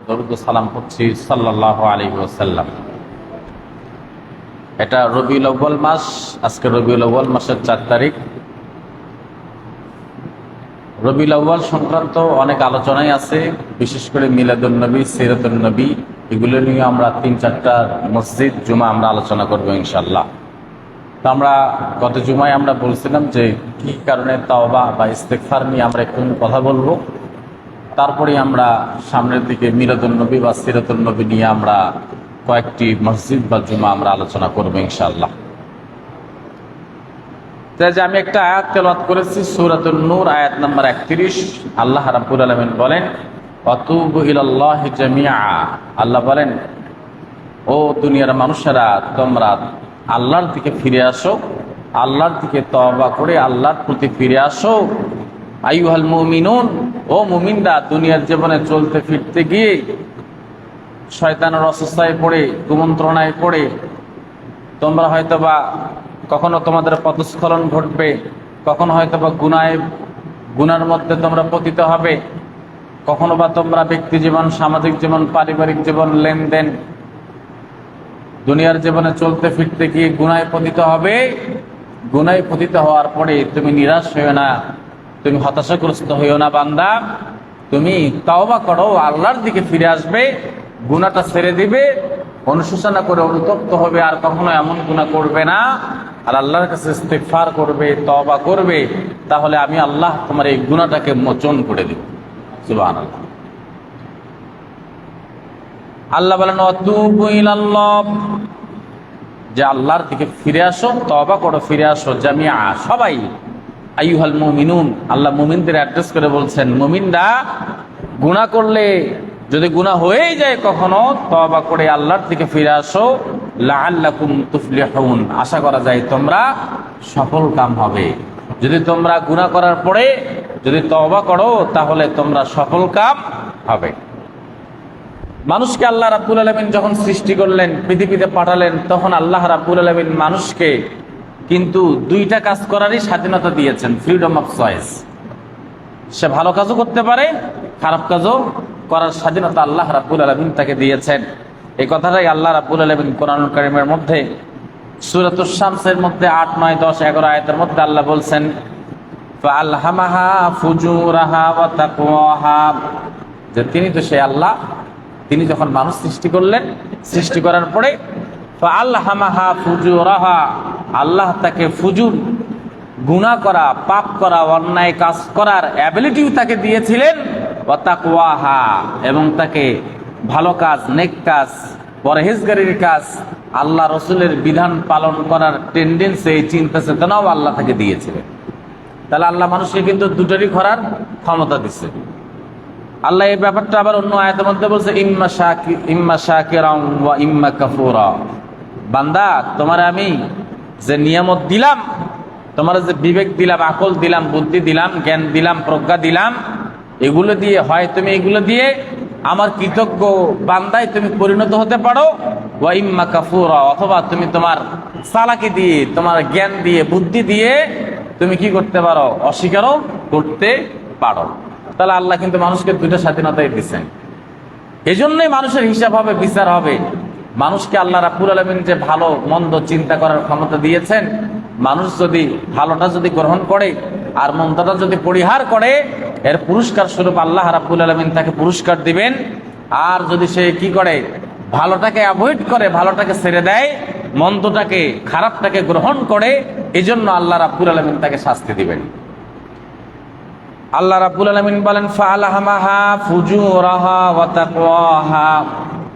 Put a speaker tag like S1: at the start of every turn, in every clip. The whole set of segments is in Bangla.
S1: দরুদ ও সালাম করছি সাল্লাল্লাহু আলাইহি ওয়াসাল্লাম। এটা রবিউল আউয়াল মাস। আজকে রবিউল আউয়াল মাসের 4 তারিখ। রবিউল আউয়াল সংক্রান্ত অনেক আলোচনাই আছে, বিশেষ করে মিলাদুন নবী, সিরাতুন নবী, এগুলো নিয়ে আমরা 3-4টা মসজিদ জুমা আমরা আলোচনা করবো ইনশাআল্লাহ। তো আমরা গত জুমায় আমরা বলছিলাম যে কি কারণে তাওবা বা ইস্তেগফার নিয়ে আমরা একটু কথা বলবো। তারপরে আমরা সামনের দিকে মিলাদুন নবী বা সিরাতুন নবী নিয়ে আমরা কয়েকটি মসজিদ বা জুমা আমরা আলোচনা করবো ইনশাআল্লাহ। তাই যে আমি একটা আয়াত তেলাওয়াত করেছি, সূরাতুন নূর আয়াত নাম্বার 31। আল্লাহ রাব্বুল আলামিন বলেন, ওয়াতুবু ইলাল্লাহি জামিআ। আল্লাহ বলেন, ও দুনিয়ার মানুষেরা, তোমরা আল্লাহর দিকে ফিরে আসো, আল্লাহর দিকে তওবা করে আল্লাহর প্রতি ফিরে আসো। আইয়ুহাল মুমিনুন, ও মুমিনরা, দুনিয়ার জীবনে চলতে ফিরতে গিয়ে শয়তানের অসুস্থায় পড়ে, কুমন্ত্রণায় পড়ে তোমরা হয়তোবা কখনো তোমাদের পদস্খলন ঘটবে, কখনো হয়তোবা গুনার মধ্যে তোমরা পতিত হবে, কখনো বা তোমরা ব্যক্তি জীবন, সামাজিক জীবন, পারিবারিক জীবন, লেনদেন, দুনিয়ার জীবনে চলতে ফিরতে গিয়ে গুনায় পতিত হবে। গুনায় পতিত হওয়ার পরে তুমি নিরাশ হইও না, তুমি হতাশাগ্রস্ত হইও না বান্দা, তুমি তাওবা করো, আল্লাহর দিকে ফিরে আসবে, গুনাহটা ছেড়ে দিবে, অনুশোচনা করে অনুতপ্ত হবে, আর কখনো এমন গুনাহ করবে না, আর আল্লাহর কাছে ইস্তিগফার করবে, তওবা করবে, তাহলে আমি আল্লাহ তোমার এই গুনাহটাকে মোচন করে দেব। সুবহানাল্লাহ। আল্লাহ বলেন, ওয়াতুবু ইলাল্লাহ, যে আল্লাহর দিকে ফিরে আসো, তওবা করো, ফিরে আসো, জামিআ, সবাই। আইয়ুহাল মুমিনুন, আল্লাহ মুমিনদের অ্যাড্রেস করে বলছেন, মুমিনরা গুনাহ করলে, যদি গুনাহ হয়েই যায় কখনো, তওবা করে আল্লাহর দিকে ফিরে আসো, লাআল্লাকুম তুফলিহুন, আশা করা যায় তোমরা সফল কাম হবে। যদি তোমরা গুনাহ করার পরে যদি তওবা করো, তাহলে তোমরা সফল কাম হবে। মানুষকে আল্লাহ রাব্বুল আলামিন যখন সৃষ্টি করলেন, পৃথিবীতে পাঠালেন, তখন আল্লাহ রাব্বুল আলামিন মানুষকে কিন্তু 2টা কাজ করারই স্বাধীনতা দিয়েছেন, ফ্রিডম অফ চয়েস। সে ভালো কাজও করতে পারে, খারাপ কাজও করার স্বাধীনতা আল্লাহ রাব্বুল আলামিন তাকে দিয়েছেন। এই কথাটাই আল্লাহ রাব্বুল আলামিন কোরআনুল কারীমের মধ্যে সূরাতুশ শামসের মধ্যে 8, 9, 10, 11 আয়াতের মধ্যে আল্লাহ বলছেন, ফাআলহামাহা ফুজুরাহা ওয়া তাকওয়াহা, যে তিনি তো সেই আল্লাহ, তিনি যখন মানুষ সৃষ্টি করলেন, সৃষ্টি করার পরে ফাআলহামাহা ফুজুরাহা, আল্লাহ তাকে ফুজুর, গুনাহ করা, পাপ করা, অন্যায় কাজ করার অ্যাবিলিটিও তাকে দিয়েছিলেন, ওয়া তাকওয়াহা, এবং তাকে ভালো কাজ, নেক কাজ, পরহেজগারির কাজ, আল্লাহ রসুলের বিধান পালন করার টেন্ডেন্সি, এই চিন্তা চেতনাও আল্লাহ তাকে দিয়েছিলেন। তাহলে আল্লাহ মানুষকে কিন্তু দুটোরই করার ক্ষমতা দিচ্ছে। আল্লাহ এই ব্যাপারটা আবার অন্য আয়াতের মধ্যে বলছে, ইম্মা শাকিরান ওয়া ইম্মা কাফুরা। বান্দা, তোমার আমি যে নিয়ামত দিলাম, তোমার যে বিবেক দিলাম, আকল দিলাম, বুদ্ধি দিলাম, জ্ঞান দিলাম, প্রজ্ঞা দিলাম, এগুলো দিয়ে হয় তুমি এগুলো দিয়ে আমার কৃতজ্ঞ বান্দায় তুমি পরিণত হতে পারো, ওয়া ইম্মা কাফুরা, অথবা তুমি তোমার চালাকি দিয়ে, তোমার জ্ঞান দিয়ে, বুদ্ধি দিয়ে তুমি কি করতে পারো, অস্বীকারও করতে পারো। তাহলে আল্লাহ কিন্তু মানুষকে 2টা স্বাধীনতাই দিচ্ছেন। এই জন্যই মানুষের হিসাব হবে, বিচার হবে। মানুষকে আল্লাহ রাব্বুল আলামিন যে ভালো মন্দ চিন্তা করার ক্ষমতা দিয়েছেন, মানুষ যদি ভালোটা যদি গ্রহণ করে আর মন্দটা যদি পরিহার করে, এর পুরস্কার স্বরূপ আল্লাহ রাব্বুল আলামিন তাকে পুরস্কার দিবেন। আর যদি সে কি করে, ভালোটাকে অ্যাভয়েড করে, ভালোটাকে ছেড়ে দেয়, মন্দটাকে, খারাপটাকে গ্রহণ করে, এই জন্য আল্লাহ রাব্বুল আলামিন তাকে শাস্তি দিবেন। আল্লাহ রাব্বুল আলামিন বলেন, ফাআলহামাহা ফুজুরাহা ওয়া তাকওয়াহা,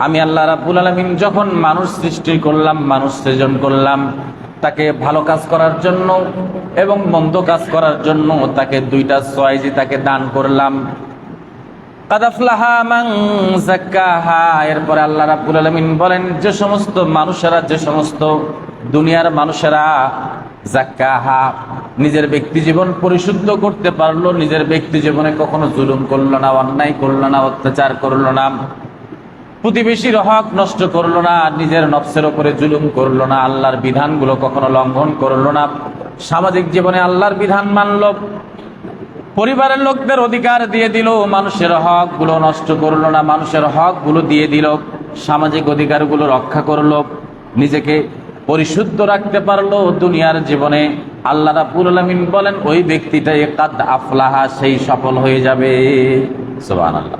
S1: আমি আল্লাহ রাব্বুল আলামিন যখন মানুষ সৃষ্টি করলাম, মানুষ সৃজন করলাম, তাকে ভালো কাজ করার জন্য এবং মন্দ কাজ করার জন্য তাকে 2টা চয়েসই তাকে দান করলাম। কাদ আফলাহা মান যাক্কাহা, এরপরে আল্লাহ রাব্বুল আলামিন বলেন, যে সমস্ত মানুষেরা, যে সমস্ত দুনিয়ার মানুষেরা যাক্কাহা, নিজের ব্যক্তি জীবন পরিশুদ্ধ করতে পারলো, নিজের ব্যক্তি জীবনে কখনো জুলুম করলো না, অন্যায় করলো না, অত্যাচার করলো না, প্রতিবেশীর হক নষ্ট করলো না, নিজের নফসের উপরে জুলুম করলো না, আল্লাহর বিধানগুলো কখনো লঙ্ঘন করলো না, সামাজিক জীবনে আল্লাহর বিধান মানলো, পরিবারের লোকদের অধিকার দিয়ে দিল, মানুষের হক গুলো নষ্ট করলো না, মানুষের হক গুলো দিয়ে দিল, সামাজিক অধিকার গুলো রক্ষা করলো, নিজেকে পরিশুদ্ধ রাখতে পারলো দুনিয়ার জীবনে। আল্লাহ রাব্বুল আলামিন বলেন ওই ব্যক্তিটাই কাদ আফলাহা, সেই সফল হয়ে যাবে। সুবহানাল্লাহ।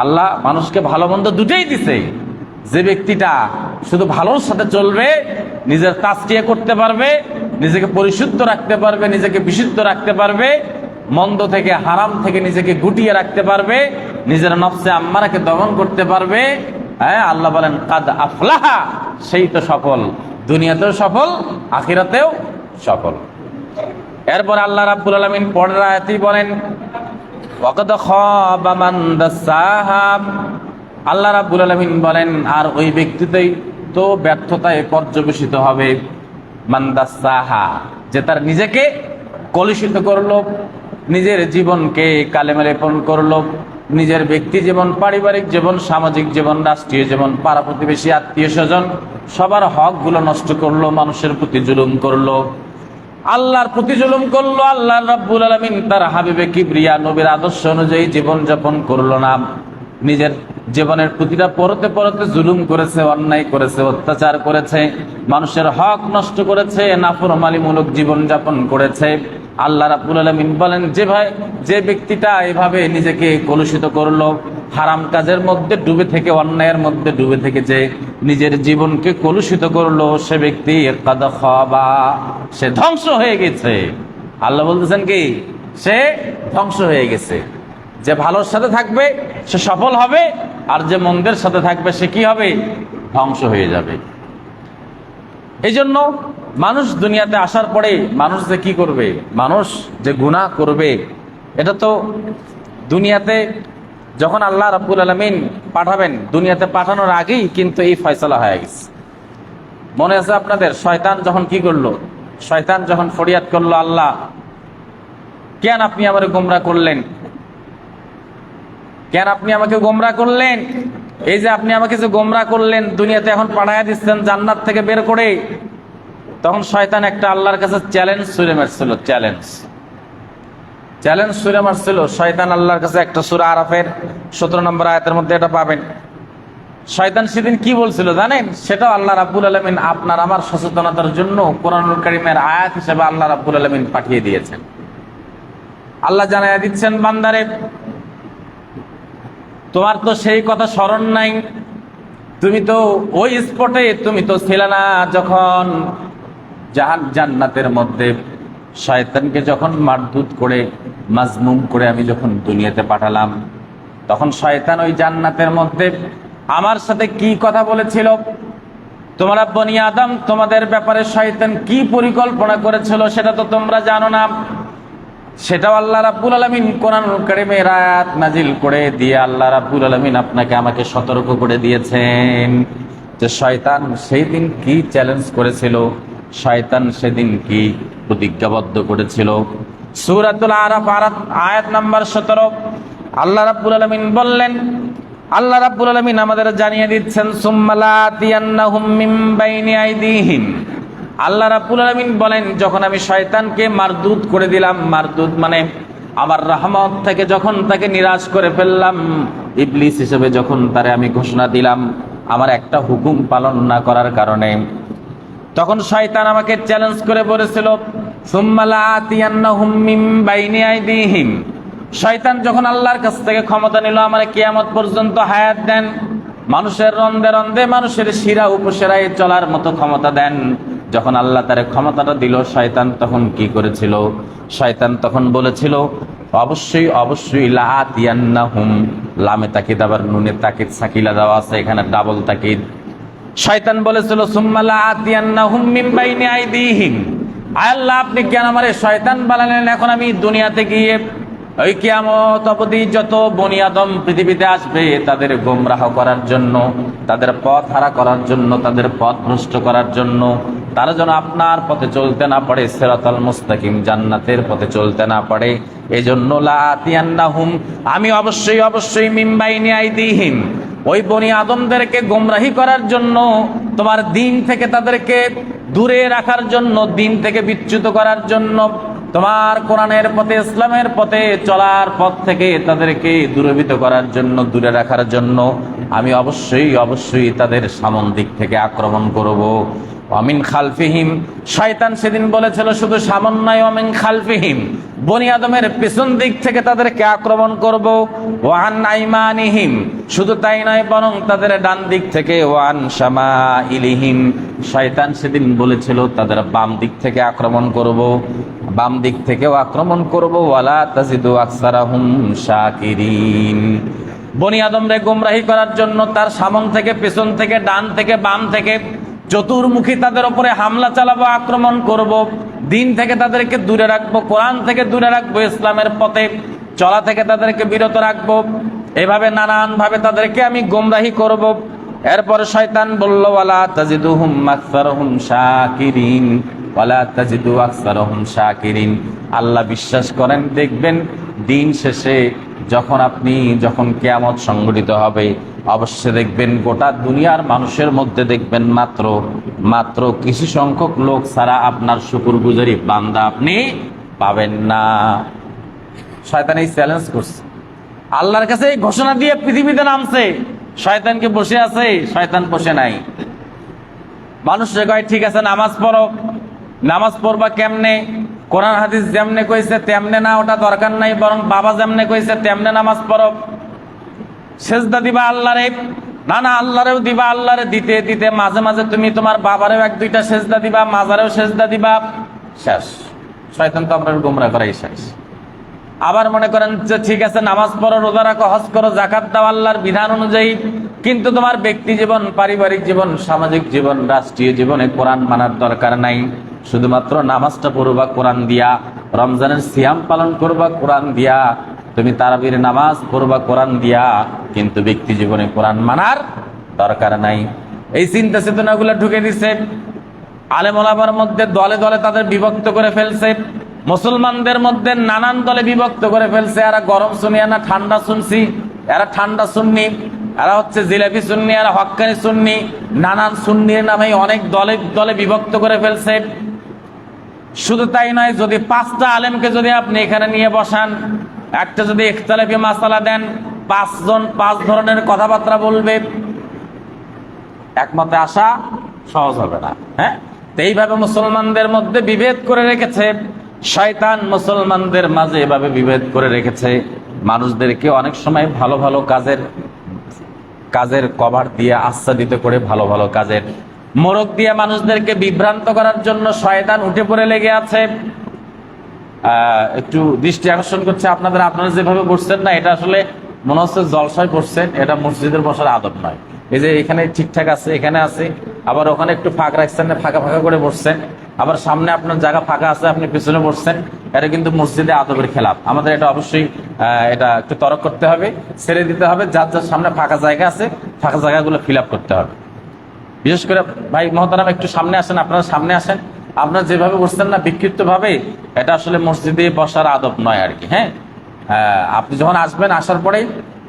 S1: আল্লাহ মানুষকে ভালো মন্দ দুটোই দিছে। যে ব্যক্তিটা শুধু ভালোর সাথে চলবে, নিজের তাসকিয়া করতে পারবে, নিজেকে পরিশুদ্ধ রাখতে পারবে, নিজেকে বিশুদ্ধ রাখতে পারবে, মন্দ থেকে হারাম থেকে নিজেকে গুটিয়ে রাখতে পারবে, নিজের নফসে আম্মারাকে দমন করতে পারবে, হ্যাঁ আল্লাহ বলেন কাদ আফলাহা, সেই তো সফল, দুনিয়াতেও সফল, আখিরাতেও সফল। এরপর আল্লাহ রাব্বুল আলামিন পরের আয়াতেই বলেন ওয়াকাদ খাবা মান দাসাহা। আল্লাহ রাব্বুল আলামিন বলেন আর ওই ব্যক্তিতেই তো ব্যর্থতায় পর্যবেসিত হবে, মান দাসাহা, যে তার নিজেকে কলুষিত করলো, নিজের জীবনকে কালেমা লেপন করলো, নিজের ব্যক্তি জীবন, পারিবারিক জীবন, সামাজিক জীবন, রাষ্ট্রীয় জীবন, পাড়া প্রতিবেশী, আত্মীয় স্বজন, সবার হক গুলো নষ্ট করলো, মানুষের প্রতি জুলুম করলো, আল্লাহর প্রতি জুলুম করলো। আল্লাহ রাব্বুল আলামিন তার হাবিবে কিবরিয়া নবীর আদর্শ অনুযায়ী জীবন যাপন করলো না, নিজের জীবনের প্রতিটা পরতে পরতে জুলুম করেছে, অন্যায় করেছে, অত্যাচার করেছে, মানুষের হক নষ্ট করেছে, নাফরমানিমূলক জীবন যাপন করেছে। আল্লাহ রাব্বুল আলামিন বলেন যে ব্যক্তিটা এভাবে নিজেকে কলুষিত করলো, হারাম কাজের মধ্যে ডুবে থেকে, অন্যায়ের মধ্যে ডুবে থেকে যে নিজের জীবনকে কলুষিত করলো, সে ব্যক্তি কাদ খাবা, সে ধ্বংস হয়ে গেছে। আল্লাহ বলতেছেন কি, সে ধ্বংস হয়ে গেছে। যে ভালোর সাথে থাকবে সে সফল হবে, আর যে মন্দের সাথে থাকবে সে কি হবে, ধ্বংস হয়ে যাবে। এই জন্য মানুষ দুনিয়াতে আসার পরে মানুষ যে কি করবে, মানুষ যে গুনাহ করবে, এটা তো দুনিয়াতে যখন আল্লাহ রাব্বুল আলামিন পাঠাবেন, দুনিয়াতে পাঠানোর আগেই কিন্তু এই ফয়সালা হয়ে গেছে। মনে আছে আপনাদের, শয়তান যখন কি করলো, শয়তান যখন ফরিয়াদ করলো, আল্লাহ কেন আপনি আমাকে গোমরাহ করলেন, কেন আপনি আমাকে গোমরাহ করলেন, এই যে আপনি আমাকে যে গোমরাহ করলেন, দুনিয়াতে এখন পাঠায়া দিচ্ছেন জান্নাত থেকে বের করে। তখন শয়তান একটা আল্লাহর কাছে চ্যালেঞ্জ ছুড়ে মারছিল, চ্যালেঞ্জ ছুড়ে মারছিল শয়তান আল্লাহর কাছে। একটা সূরা আরাফের 17 নম্বর আয়াতের মধ্যে এটা পাবেন। শয়তান সেদিন কি বলছিল জানেন, সেটাও আল্লাহ রাব্বুল আলামিন আপনার আমার সচেতনতার জন্য কোরআনুল কারীমের আয়াত হিসেবে আল্লাহ রাব্বুল আলামিন পাঠিয়ে দিয়েছেন। আল্লাহ জানায়া দিচ্ছেন, বান্দারে তোমার তো সেই কথা স্মরণ নাই, তুমি তো ওই স্পটে তুমি তো ছিলে না যখন জান্নাতের মধ্যে শয়তানকে যখন মারধুত করে, মাজমুম করে আমি যখন দুনিয়াতে পাঠালাম, তখন শয়তান ওই জান্নাতের মধ্যে আমার সাথে কি কথা বলেছিল, তোমরা বনি আদম তোমাদের ব্যাপারে শয়তান কি পরিকল্পনা করেছিল সেটা তো তোমরা জানো না। সেটাও আল্লাহ রাব্বুল আলামিন কোরআনুল কারীমের আয়াত নাজিল করে দিয়ে আল্লাহ রাব্বুল আলামিন আপনাকে আমাকে সতর্ক করে দিয়েছেন যে শয়তান সেই দিন কি চ্যালেঞ্জ করেছিল, শয়তান সেদিন কি প্রতিজ্ঞাবদ্ধ করেছিল। সূরাতুল আরাফ আয়াত নাম্বার 17 আল্লাহ রাব্বুল আলামিন বললেন, আল্লাহ রাব্বুল আলামিন আমাদের জানিয়ে দিচ্ছেন, সুম্মা লাতিয়ান্নাহুম মিন বাইনি আইদিহিম। আল্লাহ রাব্বুল আলামিন বলেন, যখন আমি শয়তানকে মারদুদ করে দিলাম, মারদুদ মানে আমার রহমত থেকে যখন তাকে নিরাশ করে ফেললাম, ইবলিস হিসেবে যখন তারে আমি ঘোষণা দিলাম আমার একটা হুকুম পালন না করার কারণে, তখন শয়তান আমাকে চ্যালেঞ্জ করে বলেছিল, সুম্মা লাতিয়ান্নাহুম মিন বাইনি আইদিহিম। শয়তান যখন আল্লাহর কাছ থেকে ক্ষমতা নিল, আমার কিয়ামত পর্যন্ত হায়াত দেন, মানুষের রন্ধে রন্ধে, মানুষের শিরা উপশিরায় চলার মতো ক্ষমতা দেন, যখন আল্লাহ তার ক্ষমতাটা দিল, শয়তান তখন কি করেছিল, শয়তান তখন বলেছিল অবশ্যই অবশ্যই লাতিয়ান্নাহুম, লামে তাকিদ আবার নুনে তাকিদ সাকিলা দেওয়া আছে, এখানে ডাবল তাকিদ। শয়তান বলেছিল সুম্মা লাতিয়ান্নাহুম মিন বাইনি আইদিহিম। আল্লাহ আপনি কেন আমারে শয়তান বানালেন? এখন আমি দুনিয়াতে গিয়ে ওই কিয়ামত অবধি যত বনি আদম পৃথিবীতে আসবে তাদের গোমরাহ করার জন্য, তাদের পথ হারা করার জন্য, তাদের পথ ভ্রষ্ট করার জন্য, তারা যেন আপনার পথে চলতে না পারে, সিরাতাল মুস্তাকিম জান্নাতের পথে চলতে না পারে, এজন্য লাতিয়ান্নাহুম, আমি অবশ্যই অবশ্যই মিন বাইনি আইদিহিম, ওই বনি আদমদেরকে গোমরাহি করার জন্য, তোমার দিন থেকে তাদেরকে দূরে রাখার জন্য, দিন থেকে বিচ্যুত করার জন্য, তোমার কোরআনের পথে, ইসলামের পথে চলার পথ থেকে তাদেরকে দূরীভূত করার জন্য, দূরে রাখার জন্য আমি অবশ্যই তাদের সামন দিক থেকে আক্রমণ করব। ওয়ামিন খালফিহিম, শয়তান সেদিন বলেছিল শুধু সামন নয়, ওয়ামিন খালফিহিম, বনি আদমের পিছন দিক থেকে তাদেরকে আক্রমণ করব। ওয়ান আইমানিহিম, শুধু তাই নয় বরং তাদের ডান দিক থেকে। ওয়ান শামাইলিহিম, শয়তান সেদিন বলেছিল তাদের বাম দিক থেকে আক্রমণ করব, বাম দিক থেকেও আক্রমণ করব। ওয়ালা তাজিদু আকসারাহুম শাকিরিন, বনি আদমরে গোমরাহি করার জন্য তার সামন থেকে, পেছন থেকে, ডান থেকে, বাম থেকে চতুর্মুখী তাদের উপরে হামলা চালাবো, আক্রমণ করব। দিন থেকে তাদেরকে দূরে রাখবো, কোরআন থেকে দূরে রাখবো, ইসলামের পথে চলা থেকে তাদেরকে বিরত রাখবো। এভাবে নানান ভাবে তাদেরকে আমি গোমরাহি করব। এরপর শয়তান বলল, ওয়ালা তাজিদুহুম আকসারহুম শাকিরিন, ওয়ালা তাজিদু আকসারহুম শাকিরিন। আল্লাহ বিশ্বাস করেন, দেখবেন দিন শেষে যখন কিয়ামত সংঘটিত হবে, অবশ্যই দেখবেন গোটা দুনিয়ার মানুষের মধ্যে দেখবেন মাত্র কিছু সংখ্যক লোক ছাড়া আপনার শুকরগুজারি বান্দা আপনি পাবেন না। শয়তান এই চ্যালেঞ্জ করছে, আল্লাহর কাছে এই ঘোষণা দিয়ে পৃথিবীতে নামছে। শয়তানকে বসে আছে, শয়তান বসে নাই। মানুষে কয় ঠিক আছে নামাজ পড়ো, নামাজ পড়বা কেমনে? কোরআন হাদিস যেমনে কইছে তেমনে না, ওটা দরকার নাই, বরং বাবা যেমনে কইছে তেমনে নামাজ পড়ো। সেজদা দিবা আল্লাহরে, না আল্লাহরেও দিবা, আল্লাহরে দিতে দিতে মাঝে মাঝে তুমি তোমার বাবারেও এক দুইটা সেজদা দিবা, মাজারেও সেজদা দিবা, শেষ। শয়তান তো আপনার গোমরা করাই শেষ। আবার মনে করেন যে ঠিক আছে নামাজ পড়ো, রোজা রাখো, হজ করো, জাকাত দাও আল্লাহর বিধান অনুযায়ী, কিন্তু তোমার ব্যক্তি জীবন, পারিবারিক জীবন, সামাজিক জীবন, রাষ্ট্রীয় জীবনে কোরআন মানার দরকার নাই। শুধুমাত্র নামাজটা পড়বা কোরআন দিয়া, রমজানের সিয়াম পালন করবা কোরআন দিয়া, তুমি তারাবির নামাজ পড়বা কোরআন দিয়া, কিন্তু ব্যক্তি জীবনে কোরআন মানার দরকার নাই। এই চিন্তা চেতনাগুলো ঢুকে দিছে। আলেম ওলামার মধ্যে দলে দলে তাদের বিভক্ত করে ফেলছে। মুসলমানদের মধ্যে নানান দলে বিভক্ত করে ফেলছে। এরা গরম শুনি, না ঠান্ডা শুনছি, এরা ঠান্ডা সুন্নি, এরা হচ্ছে জিলাপি সুন্নি, এরা হক্কানি সুন্নি, নানান সুন্নির নামে অনেক দলে দলে বিভক্ত করে ফেলছে। শুধু তাই নয়, যদি 5টা আলেমকে যদি আপনি এখানে নিয়ে বসান, একটা যদি ইখতিলাফি মাসালা দেন, 5 জন 5 ধরনের কথাবার্তা বলবে, একমতে আসা সহজ হবে না। হ্যাঁ, তো এইভাবে মুসলমানদের মধ্যে বিভেদ করে রেখেছে শয়তান। মুসলমানদের মাঝে এভাবে বিভেদ করে রেখেছে। মানুষদেরকে অনেক সময় ভালো ভালো কাজের কভার দিয়ে আচ্ছাদিত করে, ভালো ভালো কাজের মোড়ক দিয়ে মানুষদেরকে বিভ্রান্ত করার জন্য শয়তান উঠে পড়ে লেগে আছে। একটু দৃষ্টি আকর্ষণ করছে আপনারা যেভাবে বসছেন না, এটা আসলে মনে হচ্ছে জলসায় বসছেন, এটা মসজিদের বসার আদব নয়। এই যে এখানে ঠিকঠাক আছে, এখানে আছে, আবার ওখানে একটু ফাঁক রাখছেন না, ফাঁকা ফাঁকা করে বসছেন, আবার সামনে আপনার জায়গা ফাঁকা আছে, আপনি পিছনে বসছেন, এটা কিন্তু মসজিদে আদবের খেলাফ। আমাদের এটা অবশ্যই এটা একটু তরক করতে হবে, ছেড়ে দিতে হবে। যার যার সামনে ফাঁকা জায়গা আছে, ফাঁকা জায়গাগুলো ফিল আপ করতে হবে। বিশেষ করে ভাই মহতারাম একটু সামনে আসেন, আপনারা সামনে আসেন। আপনারা যেভাবে বসছেন না বিক্ষিপ্ত ভাবে, এটা আসলে মসজিদে বসার আদব নয় আর কি। হ্যাঁ, আপনি যখন আসবেন, আসার পরেই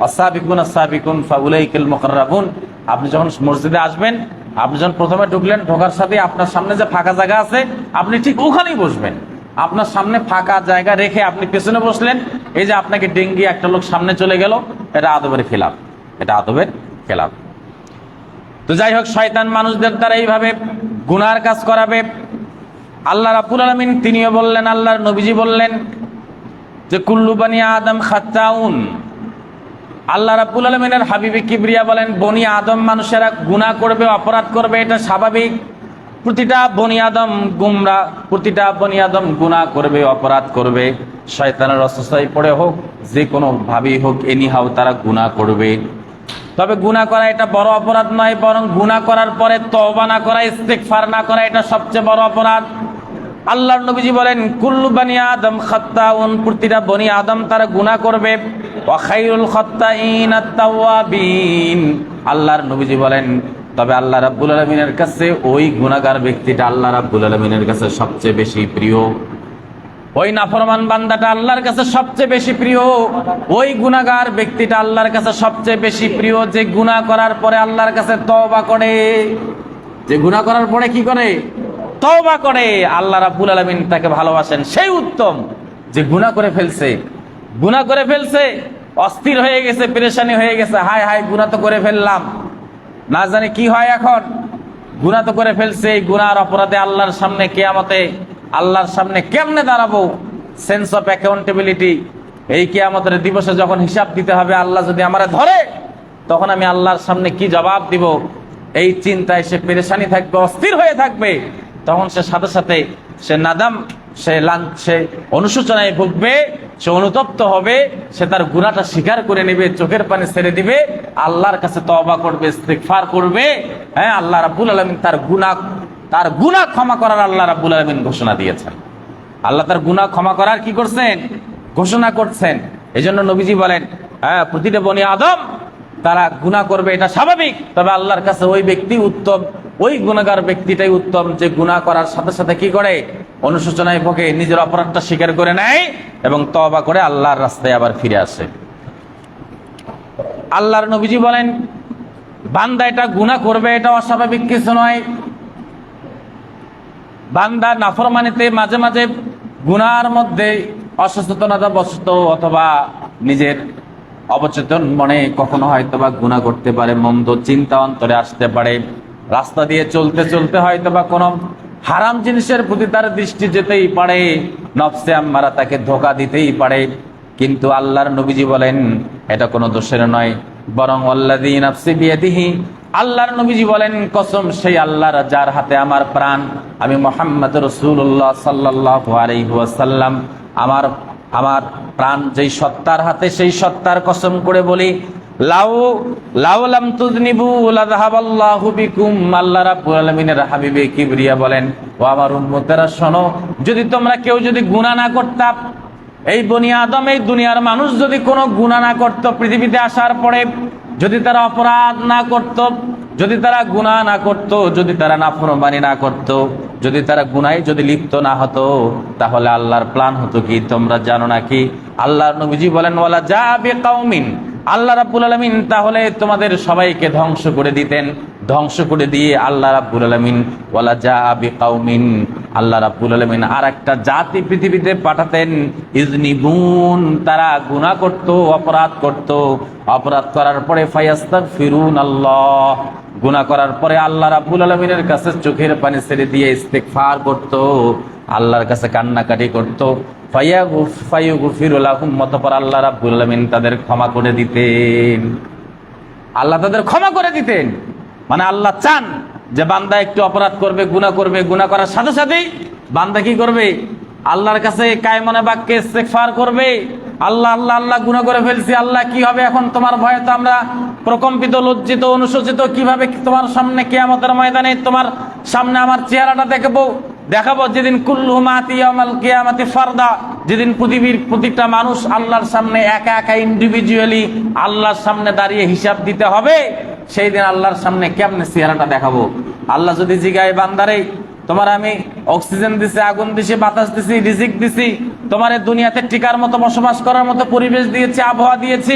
S1: আস-সাবিকুন আস-সাবিকুন ফাউলাইকাল মুকাররাবুন, আপনি যখন মসজিদে আসবেন, আপনি যখন প্রথমে ঢুকলেন, ঢোকার সাথে আপনার সামনে যে ফাঁকা জায়গা আছে, আপনি ঠিক ওখানেই বসবেন। আপনার সামনে ফাঁকা জায়গা রেখে আপনি পেছনে বসলেন, এই যে আপনাকে ডেঙ্গি একটা লোক সামনে চলে গেল, এটা আদবের খেলাফ, এটা আদবের খেলাফ। তো যাই হোক, শয়তান মানুষদের দ্বারা এইভাবে গুনার কাজ করাবে। আল্লাহ রাব্বুল আলামিন তিনিও বললেন, আল্লাহর নবীজি বললেন যে কুল্লু বানি আদম খাত্তাউন। আল্লাহ রাব্বুল আলামিনের হাবিবে কিবরিয়া বলেন, বনি আদম মানুষেরা গুনাহ করবে, অপরাধ করবে, এটা স্বাভাবিক। প্রতিটা বনি আদম গুমরা, প্রতিটা বনি আদম গুনাহ করবে, অপরাধ করবে। শয়তানের অসুস্থতায় পড়ে হোক, যে কোনো ভাবেই হোক, এনিহাও তারা গুনাহ করবে। তবে গুনাহ করা এটা বড় অপরাধ নয়, বরং গুনাহ করার পরে তওবা না করা, ইস্তিগফার না করা, এটা সবচেয়ে বড় অপরাধ। আল্লাহর নবীজি বলেন, কুল্লু বানি আদম খাত্তাউন, প্রতিটা বনি আদম তারা গুনাহ করবে। ওয়া খায়রুল খাত্তাইন আত-তাওয়াবিন। আল্লাহর নবীজি বলেন, তবে আল্লাহ রাব্বুল আলামিনের কাছে ওই গুনাহগার ব্যক্তিটা আল্লাহ রাব্বুল আলামিনের কাছে সবচেয়ে বেশি প্রিয়। ওই নাফরমান বান্দাটা আল্লাহর কাছে সবচেয়ে বেশি প্রিয়। ওই গুনাহগার ব্যক্তিটা আল্লাহর কাছে সবচেয়ে বেশি প্রিয়, যে গুনাহ করার পরে আল্লাহর কাছে তওবা করে। যে গুনাহ করার পরে কি করে? তওবা করে, আল্লাহ রাব্বুল আলামিন তাকে ভালোবাসেন। সেই উত্তম যে গুনাহ করে ফেলছে, অস্থির হয়ে গেছে, পেরেশানি হয়ে গেছে, হায় হায় গুনাহ তো করে ফেললাম, না জানি কি হয় এখন, গুনাহ তো করে ফেলছে, এই গুনাহর অপরাধে আল্লাহর সামনে কিয়ামতে আল্লাহর সামনে কেমনে দাঁড়াবো, সেন্স অফ অ্যাকাউন্টেবিলিটি, এই কিয়ামতের দিবসে যখন হিসাব দিতে হবে, আল্লাহ যদি আমারে ধরে তখন আমি আল্লাহর সামনে কি জবাব দিব, এই চিন্তায় সে পেরেশানি থাকবে, অস্থির হয়ে থাকবে। তখন সে সাথে সাথে সে নাদাম, সে অনুশোচনায় ভুগবে, সে অনুতপ্ত হবে, সে তার গুনাহটা স্বীকার করে নেবে, চোখের পানি ছেড়ে দিবে, আল্লাহর কাছে তওবা করবে, ইস্তিগফার করবে। হ্যাঁ, আল্লাহ রাব্বুল আলামিন তার গুনাহ ক্ষমা করার আল্লাহ রাব্বুল আলামিন ঘোষণা দিয়েছেন। আল্লাহ তার গুনাহ ক্ষমা করার কি করছেন? ঘোষণা করছেন। এই জন্য নবীজি বলেন, হ্যাঁ, প্রতিটা বনি আদম তারা গুনাহ করবে, এটা স্বাভাবিক, তবে আল্লাহর কাছে ওই ব্যক্তি উত্তম, ওই গুনাহগার ব্যক্তিটাই উত্তম যে গুনাহ করার সাথে সাথে কি করে, অনুশোচনায় ভোগে, নিজের অপরাধটা স্বীকার করে নেয় এবং তওবা করে আল্লাহর রাস্তায় আবার ফিরে আসে। আল্লাহর নবীজি বলেন, বান্দা এটা গুনাহ করবে, এটা অস্বাভাবিক কিছু নয়। বান্দা নাফরমানিতে মাঝে মাঝে গুনাহর মধ্যে অসচেতনতা বশত অথবা নিজের অবচেতন মনে কখনো হয়তোবা গুনাহ করতে পারে, মন্দ চিন্তা অন্তরে আসতে পারে, রাস্তা দিয়ে চলতে চলতে হয়তোবা কোনো হারাম জিনিসের প্রতি তার দৃষ্টি যেতেই পারে, নফসে আম্মারা তাকে ধোঁকা দিতেই পারে। কিন্তু আল্লাহর নবীজি বলেন এটা কোনো দোষের নয়, বরং আল্লাযী নাফসি বিয়াদিহি, আল্লাহর নবীজি বলেন কসম সেই আল্লাহর যার হাতে আমার প্রাণ, আমি মুহাম্মদ রাসূলুল্লাহ সাল্লাল্লাহু আলাইহি ওয়াসাল্লাম, আমার প্রাণ যেই সত্তার হাতে, সেই সত্তার কসম করে বলি, লাউ লাম তুযনিবু লাযহাবাল্লাহু বিকুম, আল্লাহ রাব্বুল আলামিনের হাবিবে কিবরিয়া বলেন, ও আমার উম্মতেরা শোনো, যদি তোমরা কেউ যদি গুনাহ না করতা, এই বনি আদম, এই দুনিয়ার মানুষ যদি কোনো গুনাহ না করত, পৃথিবীতে আসার পরে যদি তারা অপরাধ না করত, যদি তারা গুনাহ না করত, যদি তারা নাফরমানি না করত, যদি তারা গুনাহে যদি লিপ্ত না হতো, তাহলে আল্লাহর প্ল্যান হতো কি তোমরা জানো নাকি? আল্লাহর নবীজি বলেন, ওয়ালা জা বিকাউমিন, আল্লাহ রাব্বুল আলামিন তাহলে তোমাদের সবাইকে ধ্বংস করে দিতেন, ধ্বংস করে দিয়ে আল্লাহ রাব্বুল আলামিন ওয়ালা জা বিকাউমিন, আল্লাহ রাব্বুল আলামিন আরেকটা জাতি পৃথিবীতে পাঠাতেন, ইজনিবুন, তারা গুনাহ করত, অপরাধ করত, অপরাধ করার পরে ফায়াস্তাগফিরুন আল্লাহ, গুনাহ করার পরে আল্লাহ রাব্বুল আলামিনের কাছে চোখের পানি ছেড়ে দিয়ে ইস্তিগফার করত, আল্লাহর কাছে কান্নাকাটি করত, ফায়াগফিরু লাহুম, অতঃপর আল্লাহ রাব্বুল আলামিন তাদের ক্ষমা করে দিতেন। আল্লাহ তাদের ক্ষমা করে দিতেন, মানে আল্লাহ চান যে বান্দা একটু অপরাধ করবে, গুনাহ করবে, গুনাহ করার সাথে সাথেই বান্দা কি করবে? আল্লাহর কাছে কায়মনে বাক্যে ইস্তিগফার করবে, আল্লাহ আল্লাহ আল্লাহ গুনাহ করে ফেলছি, আল্লাহ কি হবে এখন, তোমার ভয়ে তো আমরা প্রকম্পিত, লজ্জিত, অনুশোচিত, কিভাবে তোমার সামনে কিয়ামতের ময়দানে তোমার সামনে আমার চেহারাটা দেখাবো, যেদিন কুল্লু মাতি ইয়াউমাল কিয়ামাতি ফারদা, যেদিন পৃথিবীর প্রত্যেকটা মানুষ আল্লাহর সামনে একা একা ইন্ডিভিজুয়ালি আল্লাহর সামনে দাঁড়িয়ে হিসাব দিতে হবে, সেই দিন আল্লাহর সামনে কেমনে চেহারাটা দেখাবো? আল্লাহ যদি জিগায়, বান্দারে তোমার আমি অক্সিজেন দিছি, আগুন দিছি, বাতাস দিছি, রিজিক দিছি, তোমার এই দুনিয়াতে টিকার মতো বসবাস করার মতো পরিবেশ দিয়েছি, আবহাওয়া দিয়েছি,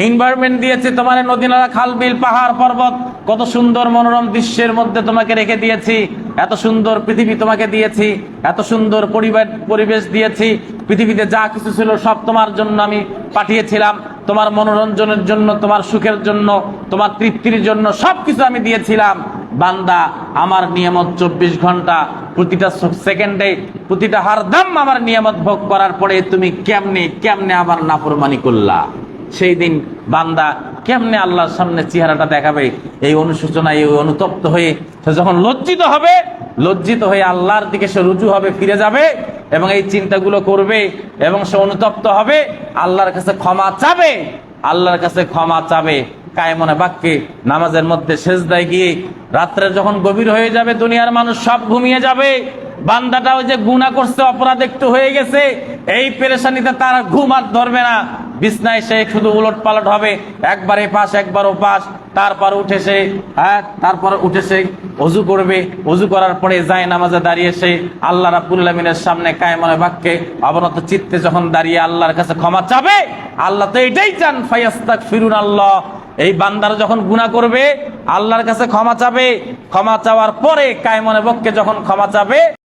S1: এনভায়রনমেন্ট দিয়েছি, তোমার নদী নালা, খাল বিল, পাহাড় পর্বত, কত সুন্দর মনোরম দৃশ্যের মধ্যে তোমাকে রেখে দিয়েছি, এত সুন্দর পৃথিবী তোমাকে দিয়েছি, এত সুন্দর পরিবেশ দিয়েছি, পৃথিবীতে যা কিছু ছিল সব তোমার জন্য আমি পাঠিয়েছিলাম, তোমার মনোরঞ্জনের জন্য, তোমার সুখের জন্য, তোমার তৃপ্তির জন্য সবকিছু আমি দিয়েছিলাম। বান্দা, আমার নিয়ামত 24 ঘন্টা, প্রতিটা সেকেন্ডে, প্রতিটা হারদাম আমার নিয়ামত ভোগ করার পরে তুমি কেমনে আমার নাফরমানি করলা? সেই দিন বান্দা কেমনে আল্লাহর সামনে চেহারাটা দেখাবে? এই অনুশোচনায়, এই অনুতপ্ত হয়ে সে যখন লজ্জিত হয়ে আল্লাহর দিকে সে রুজু হবে, ফিরে যাবে এবং এই চিন্তাগুলো করবে এবং সে অনুতপ্ত হবে, আল্লাহর কাছে ক্ষমা চাবে, কায়মনে বাক্যে নামাজের মধ্যে সেজদায় গিয়ে, রাত্রে যখন গভীর হয়ে যাবে, দুনিয়ার মানুষ সব ঘুমিয়ে যাবে, বান্দাটা ওই যে গুনাহ করছে, অপরাধ একটু হয়ে গেছে, এই পেরেশানিতে তার ঘুম আর ধরবে না, বিছনায় সে শুধু উলট পালট হবে, একবার এপাশ একবার ওপাশ, তারপর উঠে সে ওযু করবে, ওযু করার পরে যায় নামাজে দাঁড়িয়ে সে আল্লাহ রাব্বুল আলামিনের সামনে কায়মনে বাক্যে অবনত চিত্তে যখন দাঁড়িয়ে আল্লাহর কাছে ক্ষমা চাবে, আল্লাহ তো এটাই চান, ফায়াস্তাগফিরুন আল্লাহ, এই বান্দারা যখন গুনাহ করবে আল্লাহর কাছে ক্ষমা চাবে, ক্ষমা চাওয়ার পরে কায়মনে পক্ষে যখন ক্ষমা চাবে